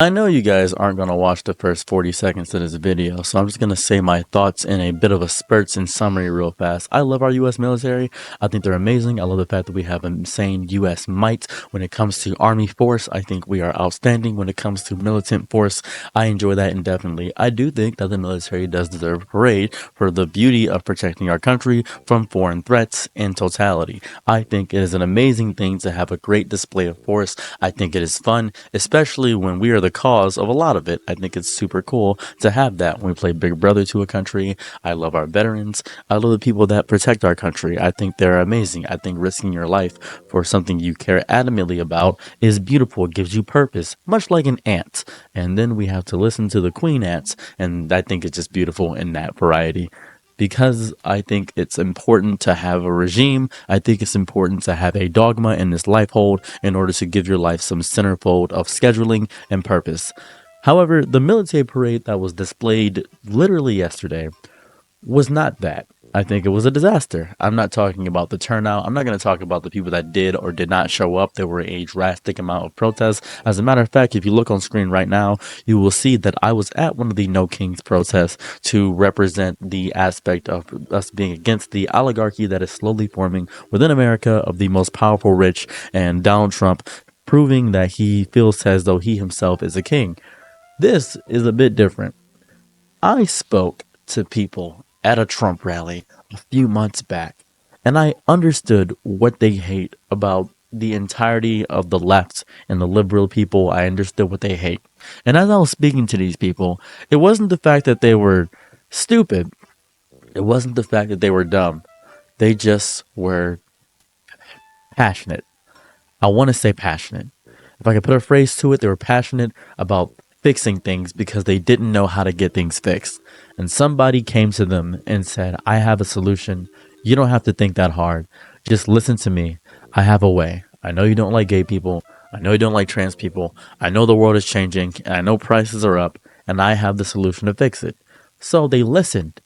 I know you guys aren't going to watch the first 40 seconds of this video, so I'm just going to say my thoughts in a bit of a spurts and summary real fast. I love our U.S. military. I think they're amazing. I love the fact that we have insane U.S. might. When it comes to Army force, I think we are outstanding. When it comes to militant force, I enjoy that indefinitely. I do think that the military does deserve a parade for the beauty of protecting our country from foreign threats in totality. I think it is an amazing thing to have a great display of force. I think it is fun, especially when we are the cause of a lot of it. I think it's super cool to have that when we play Big Brother to a country. I love our veterans. I love the people that protect our country. I think they're amazing. I think risking your life for something you care adamantly about is beautiful. It gives you purpose, much like an ant. And then we have to listen to the queen ants, and I think it's just beautiful in that variety because I think it's important to have a regime. I think it's important to have a dogma in this life hold in order to give your life some centerfold of scheduling and purpose. However, the military parade that was displayed literally yesterday was not that. I think it was a disaster. I'm not talking about the turnout. I'm not going to talk about the people that did or did not show up. There were a drastic amount of protests. As a matter of fact, if you look on screen right now, you will see that I was at one of the No Kings protests to represent the aspect of us being against the oligarchy that is slowly forming within America of the most powerful rich and Donald Trump proving that he feels as though he himself is a king. This is a bit different. I spoke to people at a Trump rally a few months back, and I understood what they hate about the entirety of the left and the liberal people. I understood what they hate. And as I was speaking to these people, it wasn't the fact that they were stupid, it wasn't the fact that they were dumb. They just were passionate. I want to say passionate. If I could put a phrase to it, they were passionate about fixing things because they didn't know how to get things fixed. And somebody came to them and said, I have a solution. You don't have to think that hard. Just listen to me. I have a way. I know you don't like gay people. I know you don't like trans people. I know the world is changing and I know prices are up and I have the solution to fix it. So they listened.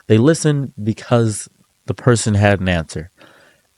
They listened because the person had an answer.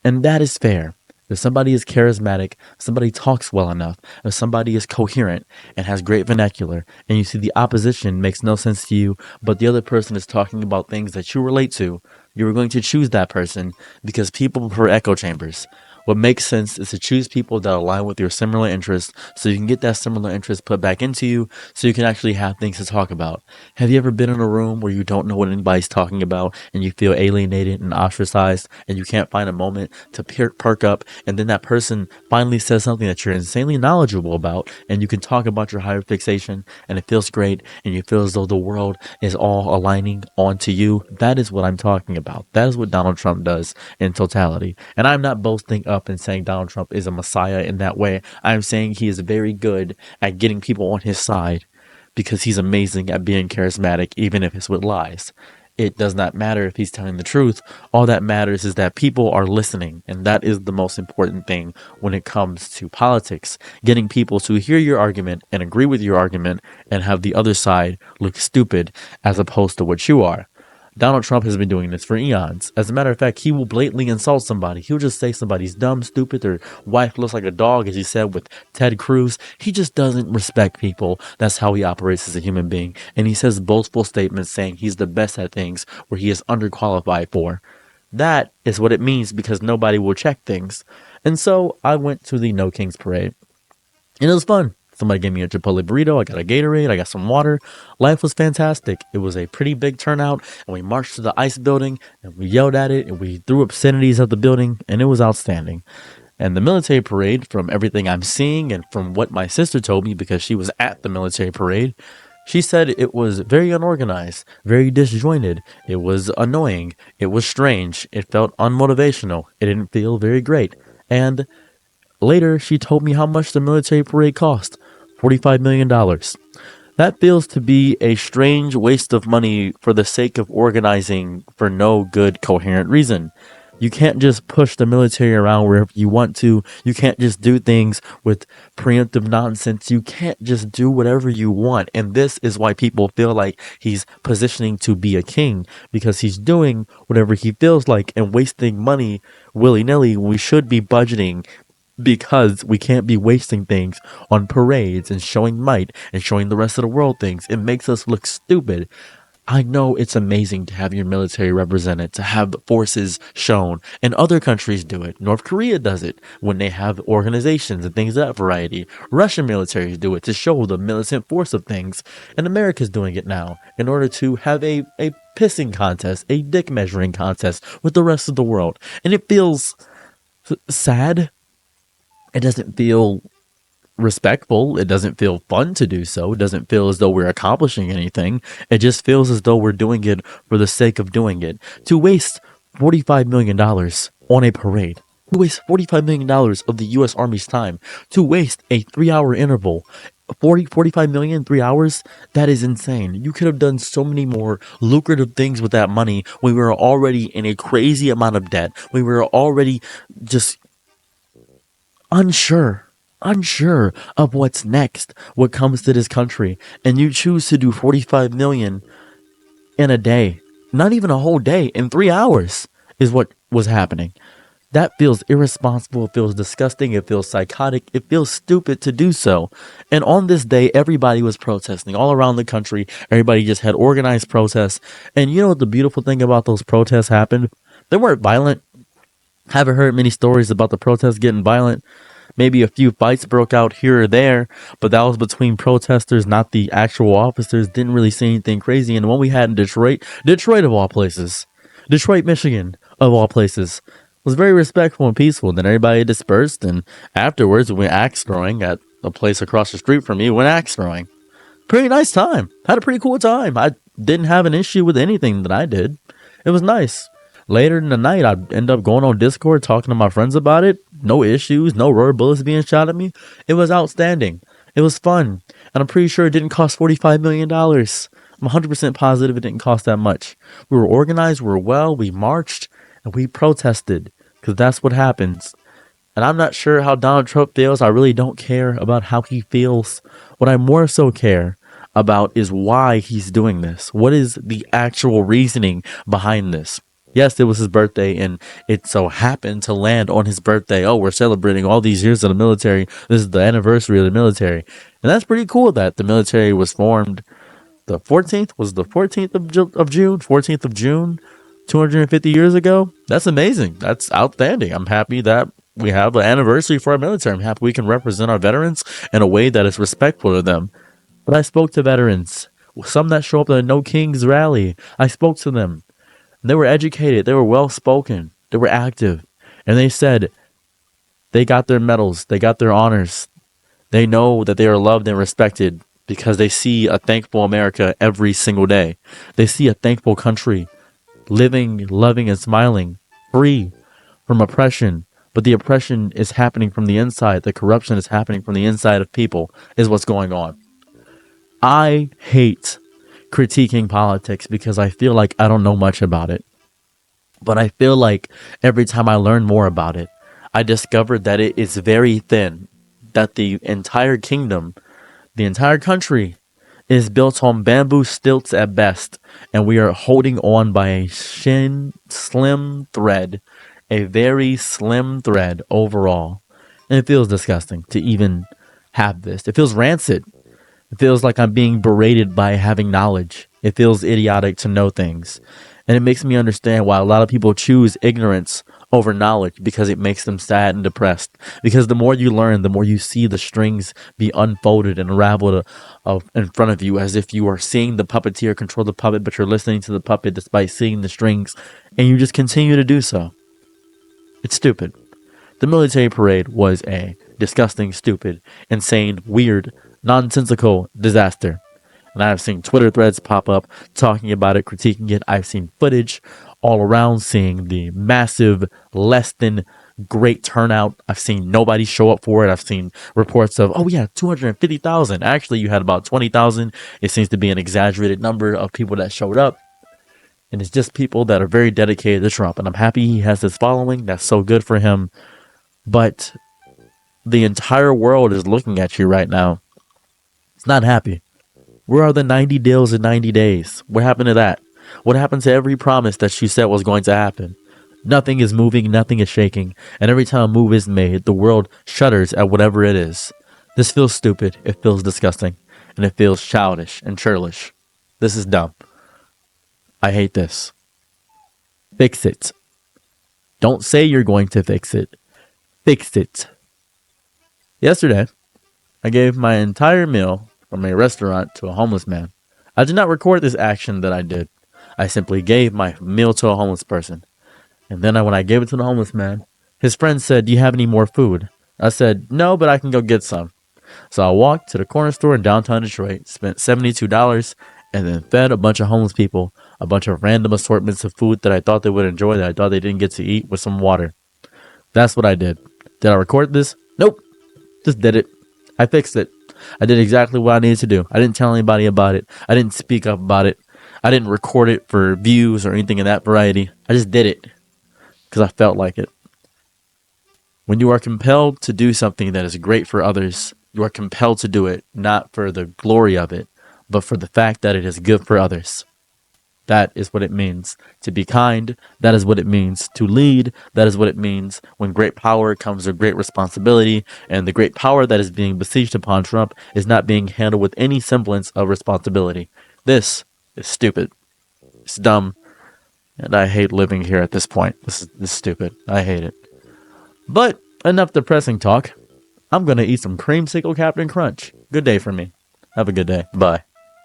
And that is fair. If somebody is charismatic, somebody talks well enough, if somebody is coherent and has great vernacular, and you see the opposition makes no sense to you, but the other person is talking about things that you relate to, you're going to choose that person because people prefer echo chambers. What makes sense is to choose people that align with your similar interests so you can get that similar interest put back into you so you can actually have things to talk about. Have you ever been in a room where you don't know what anybody's talking about and you feel alienated and ostracized and you can't find a moment to perk up, and then that person finally says something that you're insanely knowledgeable about and you can talk about your higher fixation and it feels great and you feel as though the world is all aligning onto you? That is what I'm talking about. That is what Donald Trump does in totality. And I'm not boasting up and saying Donald Trump is a messiah in that way. I'm saying he is very good at getting people on his side because he's amazing at being charismatic, even if it's with lies. It does not matter if he's telling the truth. All that matters is that people are listening. And that is the most important thing when it comes to politics. Getting people to hear your argument and agree with your argument and have the other side look stupid as opposed to what you are. Donald Trump has been doing this for eons. As a matter of fact, he will blatantly insult somebody. He'll just say somebody's dumb, stupid, their wife looks like a dog, as he said with Ted Cruz. He just doesn't respect people. That's how he operates as a human being. And he says boastful statements saying he's the best at things where he is underqualified for. That is what it means because nobody will check things. And so I went to the No Kings Parade. And it was fun. Somebody gave me a Chipotle burrito. I got a Gatorade. I got some water. Life was fantastic. It was a pretty big turnout. And we marched to the ICE building and we yelled at it and we threw obscenities at the building. And it was outstanding. And the military parade, from everything I'm seeing and from what my sister told me because she was at the military parade, she said it was very unorganized, very disjointed. It was annoying. It was strange. It felt unmotivational. It didn't feel very great. And later, she told me how much the military parade cost. $45 million. dollars. That feels to be a strange waste of money for the sake of organizing for no good, coherent reason. You can't just push the military around wherever you want to. You can't just do things with preemptive nonsense. You can't just do whatever you want. And this is why people feel like he's positioning to be a king because he's doing whatever he feels like and wasting money willy nilly. We should be budgeting because we can't be wasting things on parades and showing might and showing the rest of the world things. It makes us look stupid. I know it's amazing to have your military represented, to have the forces shown, and other countries do it. North Korea does it when they have organizations and things of that variety. Russian militaries do it to show the militant force of things, and America's doing it now in order to have a pissing contest, a dick measuring contest with the rest of the world. And it feels sad. It doesn't feel respectful. It doesn't feel fun to do so. It doesn't feel as though we're accomplishing anything. It just feels as though we're doing it for the sake of doing it. To waste $45 million on a parade, to waste $45 million of the U.S. Army's time, to waste a 3-hour interval, 45 million, 3 hours, that is insane. You could have done so many more lucrative things with that money. We were already in a crazy amount of debt. We were already just unsure of what's next, what comes to this country, and you choose to do 45 million in a day, not even a whole day, in 3 hours is what was happening. That feels irresponsible, it feels disgusting, it feels psychotic, it feels stupid to do so. And on this day, everybody was protesting all around the country. Everybody just had organized protests. And you know what the beautiful thing about those protests happened? They weren't violent. Haven't heard many stories about the protests getting violent. Maybe a few fights broke out here or there, but that was between protesters, not the actual officers. Didn't really see anything crazy. And the one we had in Detroit of all places, Detroit, Michigan of all places, was very respectful and peaceful. Then everybody dispersed, and afterwards we went axe throwing at a place across the street from me. Went axe throwing. Pretty nice time. Had a pretty cool time. I didn't have an issue with anything that I did. It was nice. Later in the night, I'd end up going on Discord, talking to my friends about it. No issues, no rubber bullets being shot at me. It was outstanding. It was fun. And I'm pretty sure it didn't cost $45 million. I'm 100% positive it didn't cost that much. We were organized, we were well, we marched, and we protested. Because that's what happens. And I'm not sure how Donald Trump feels. I really don't care about how he feels. What I more so care about is why he's doing this. What is the actual reasoning behind this? Yes, it was his birthday, and it so happened to land on his birthday. Oh, we're celebrating all these years of the military. This is the anniversary of the military. And that's pretty cool that the military was formed. The 14th was the 14th of June, 14th of June, 250 years ago. That's amazing. That's outstanding. I'm happy that we have an anniversary for our military. I'm happy we can represent our veterans in a way that is respectful to them. But I spoke to veterans, some that show up at the No Kings rally. I spoke to them. They were educated, they were well-spoken, they were active, and they said they got their medals, they got their honors. They know that they are loved and respected because they see a thankful America every single day. They see a thankful country, living, loving, and smiling, free from oppression. But the oppression is happening from the inside. The corruption is happening from the inside of people, is what's going on. I hate critiquing politics because I feel like I don't know much about it. But I feel like every time I learn more about it, I discovered that it is very thin, that the entire kingdom, the entire country is built on bamboo stilts at best, and we are holding on by a slim thread, a very slim thread overall. And it feels disgusting to even have this. It feels rancid. It feels like I'm being berated by having knowledge. It feels idiotic to know things. And it makes me understand why a lot of people choose ignorance over knowledge, because it makes them sad and depressed. Because the more you learn, the more you see the strings be unfolded and unraveled in front of you, as if you are seeing the puppeteer control the puppet, but you're listening to the puppet despite seeing the strings, and you just continue to do so. It's stupid. The military parade was a disgusting, stupid, insane, weird, nonsensical disaster. And I've seen Twitter threads pop up talking about it, critiquing it. I've seen footage all around seeing the massive, less than great turnout. I've seen nobody show up for it. I've seen reports of, oh yeah, 250,000. Actually, you had about 20,000. It seems to be an exaggerated number of people that showed up. And it's just people that are very dedicated to Trump. And I'm happy he has this following. That's so good for him. But the entire world is looking at you right now. It's not happy. Where are the 90 deals in 90 days? What happened to that? What happened to every promise that you said was going to happen? Nothing is moving, nothing is shaking, and every time a move is made, the world shudders at whatever it is. This feels stupid, it feels disgusting, and it feels childish and churlish. This is dumb. I hate this. Fix it. Don't say you're going to fix it. Fix it. Yesterday, I gave my entire meal from a restaurant to a homeless man. I did not record this action that I did. I simply gave my meal to a homeless person. And then when I gave it to the homeless man, his friend said, "Do you have any more food?" I said, "No, but I can go get some." So I walked to the corner store in downtown Detroit, spent $72, and then fed a bunch of homeless people a bunch of random assortments of food that I thought they would enjoy that I thought they didn't get to eat with some water. That's what I did. Did I record this? Nope. Just did it. I fixed it. I did exactly what I needed to do. I didn't tell anybody about it. I didn't speak up about it. I didn't record it for views or anything of that variety. I just did it because I felt like it. When you are compelled to do something that is great for others, you are compelled to do it not for the glory of it, but for the fact that it is good for others. That is what it means to be kind. That is what it means to lead. That is what it means when great power comes with great responsibility. And the great power that is being besieged upon Trump is not being handled with any semblance of responsibility. This is stupid. It's dumb. And I hate living here at this point. This is stupid. I hate it. But enough depressing talk. I'm going to eat some creamsicle Captain Crunch. Good day for me. Have a good day. Bye.